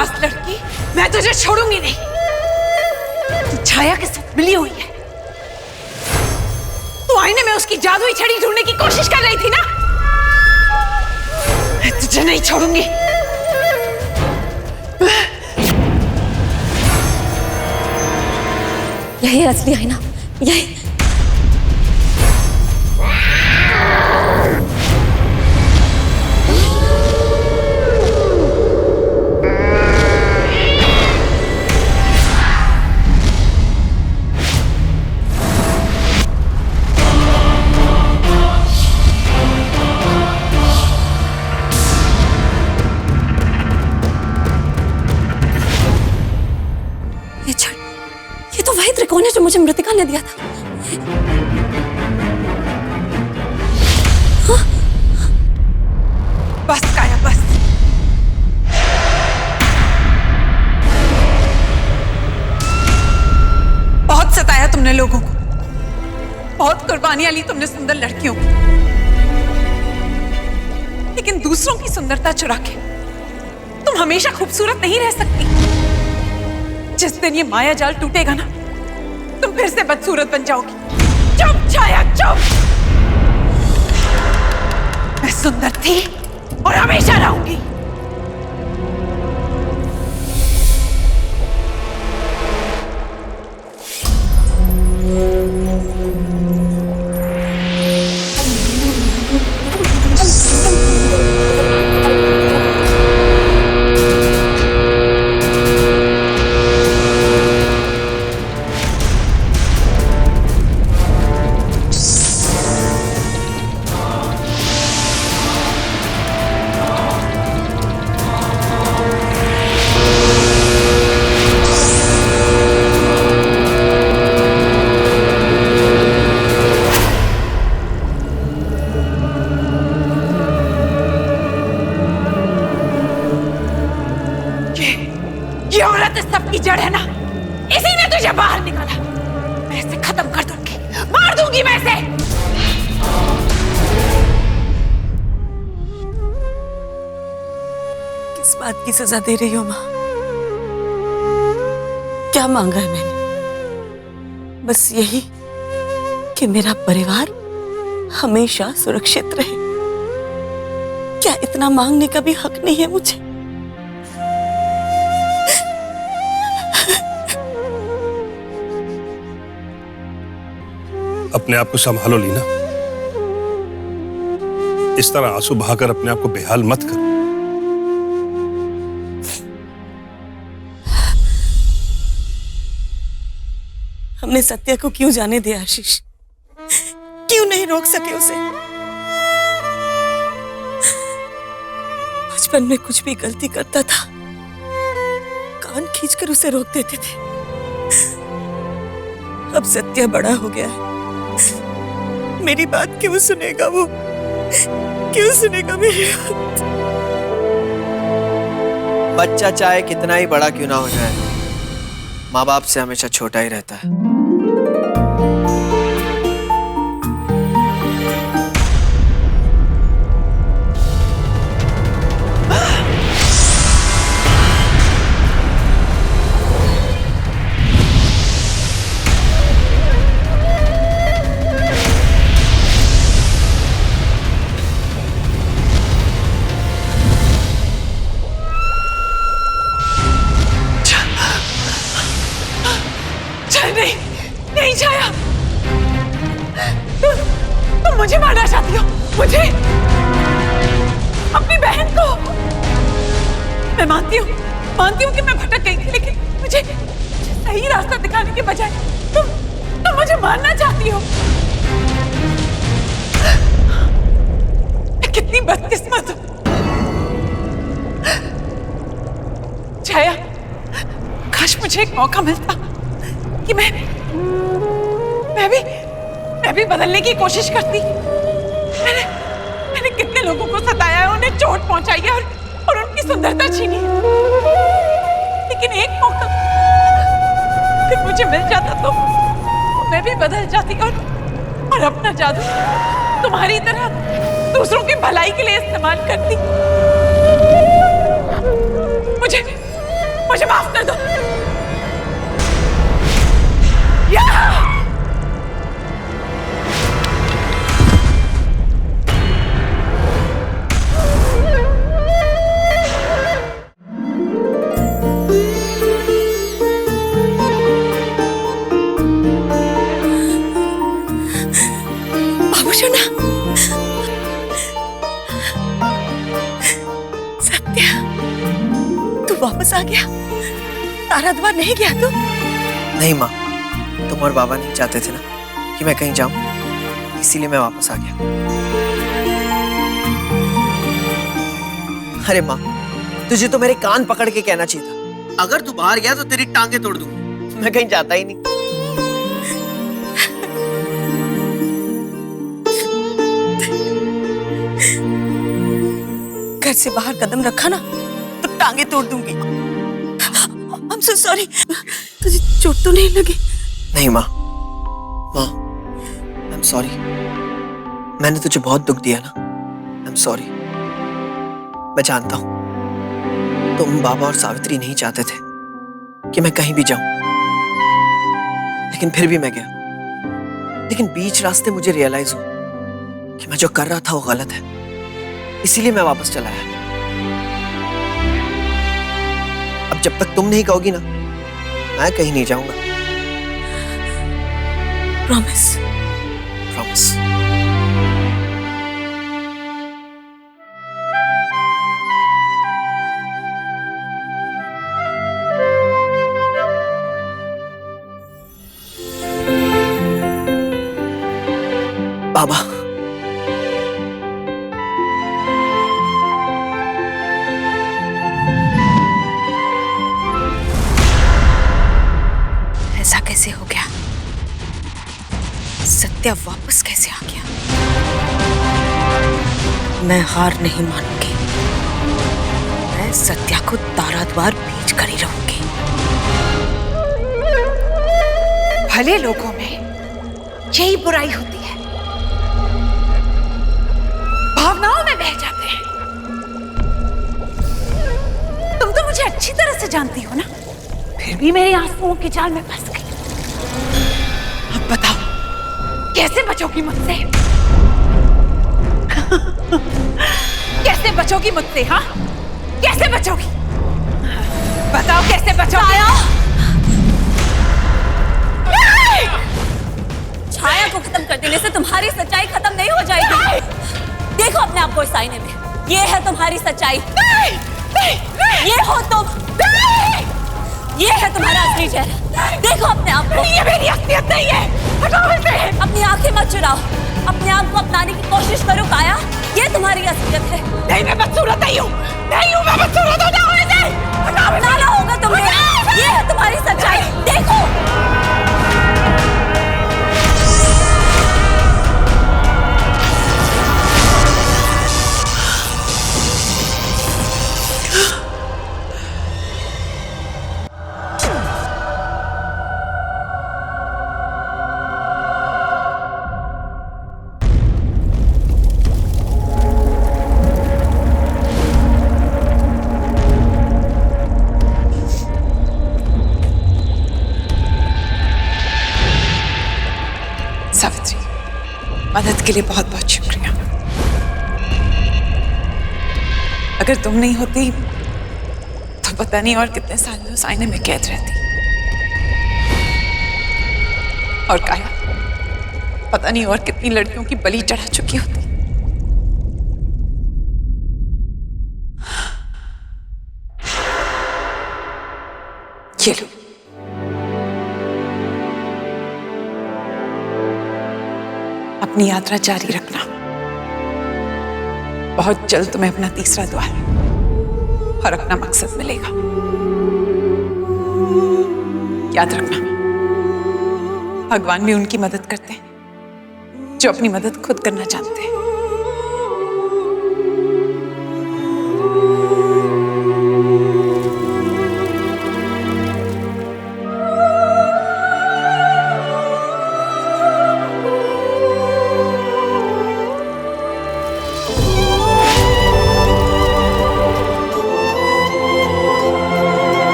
बदमाश लड़की, मैं तुझे छोड़ूंगी नहीं। तू छाया के साथ मिली हुई है। तू आईने में उसकी जादुई छड़ी ढूंढने की कोशिश कर रही थी ना? मैं तुझे नहीं छोड़ूंगी। यही असली आईना, यही। ये तो वही त्रिकोण है जो मुझे मृतिका ने दिया था। हाँ? बस काया, बस। बहुत सताया तुमने लोगों को, बहुत कुर्बानियां ली तुमने सुंदर लड़कियों की, लेकिन दूसरों की सुंदरता चुरा के तुम हमेशा खूबसूरत नहीं रह सकती। जिस दिन ये माया जाल टूटेगा ना, तुम फिर से बदसूरत बन जाओगी। चुप छाया, चुप। मैं सुंदर थी और हमेशा रहूंगी। ये औरत सबकी जड़ है ना, इसी ने तुझे बाहर निकाला। मैं इसे खत्म कर दूंगी, मार दूंगी मैं इसे। किस बात की सजा दे रही हो माँ? क्या मांगा है मैंने? बस यही कि मेरा परिवार हमेशा सुरक्षित रहे। क्या इतना मांगने का भी हक नहीं है मुझे? अपने आप को संभालो लीना। इस तरह आंसू बहाकर अपने आप को बेहाल मत कर। हमने सत्या को क्यों जाने दिया आशीष? क्यों नहीं रोक सके उसे? बचपन में कुछ भी गलती करता था, कान खींचकर उसे रोक देते थे। अब सत्या बड़ा हो गया है, मेरी बात क्यों सुनेगा वो? क्यों सुनेगा मेरी बात? बच्चा चाहे कितना ही बड़ा क्यों ना हो जाए, माँ बाप से हमेशा छोटा ही रहता है। नहीं छाया, तुम मुझे मारना चाहती हो? मुझे, अपनी बहन को? मैं मानती हूँ कि मैं भटक गई थी, लेकिन मुझे सही रास्ता दिखाने के बजाय तुम मुझे मारना चाहती हो। मैं कितनी बदकिस्मत हूँ। छाया, काश मुझे एक मौका मिलता कि मैं भी बदलने की कोशिश करती। मैंने कितने लोगों को सताया है, उन्हें चोट पहुंचाई है और उनकी सुंदरता छीनी है, लेकिन एक मौका अगर मुझे मिल जाता तो मैं भी बदल जाती और अपना जादू तुम्हारी तरह दूसरों की भलाई के लिए इस्तेमाल करती। मुझे माफ कर दो। बाबूशोना, सत्या, तू वापस आ गया? तारा द्वार नहीं गया तू? नहीं माँ, तुम और बाबा नहीं चाहते थे ना कि मैं कहीं जाऊं, इसीलिए मैं वापस आ गया। अरे माँ, तुझे तो मेरे कान पकड़ के कहना चाहिए था, अगर तू बाहर गया तो तेरी टांगे तोड़ दूंगा। मैं कहीं जाता ही नहीं। घर से बाहर कदम रखा ना तो टांगे तोड़ दूंगी। I'm so sorry। तुझे चोट तो नहीं लगी? नहीं माँ, माँ, I'm sorry। मैंने तुझे बहुत दुख दिया ना, I'm sorry। मैं जानता हूँ तुम, बाबा और सावित्री नहीं चाहते थे कि मैं कहीं भी जाऊं, लेकिन फिर भी मैं गया। लेकिन बीच रास्ते मुझे रियलाइज हुआ कि मैं जो कर रहा था वो गलत है, इसीलिए मैं वापस चला आया। अब जब तक तुम नहीं कहोगी ना, मैं कहीं नहीं जाऊंगा। प्रॉमिस? प्रॉमिस। बाबा, ऐसा कैसे हो गया? सत्या वापस कैसे आ गया? मैं हार नहीं मानूंगी। मैं सत्या को तारा द्वार भेज कर ही रहूंगी। भले लोगों में यही बुराई होती है, भावनाओं में बह जाते हैं। तुम तो मुझे अच्छी तरह से जानती हो ना, फिर भी मेरे आंसुओं के जाल में फंस गई। अब बताओ, कैसे बचोगी मुझसे? कैसे बचोगी मुझसे? हाँ, कैसे बचोगी? बताओ कैसे बचोगी? छाया को खत्म कर देने से तुम्हारी सच्चाई खत्म नहीं हो जाएगी। देखो अपने आप को इस आईने में, ये है तुम्हारी सच्चाई। ये हो तुम, ये है तुम्हारा असली चेहरा। देखो अपने आप को। ये मेरी असलियत नहीं है, हटाओ इसे। अपनी आंखें मत चुराओ, अपने आप को अपनाने की कोशिश करो काया, ये तुम्हारी असलियत है। नहीं, मैं बदसूरत नहीं हूँ, नहीं हूँ मैं बदसूरत। हटाओ इसे, हटाओ इसे। नाला होगा तुमने, ये है तुम्हारी सच्चाई। देखो सावित्री, मदद के लिए बहुत बहुत शुक्रिया। अगर तुम नहीं होती तो पता नहीं और कितने साल उस आईने में कैद रहती। और काया, पता नहीं और कितनी लड़कियों की बलि चढ़ा चुकी होती। ये लो, अपनी यात्रा जारी रखना। बहुत जल्द तुम्हें अपना तीसरा द्वार और अपना मकसद मिलेगा। याद रखना, भगवान भी उनकी मदद करते हैं जो अपनी मदद खुद करना चाहते हैं।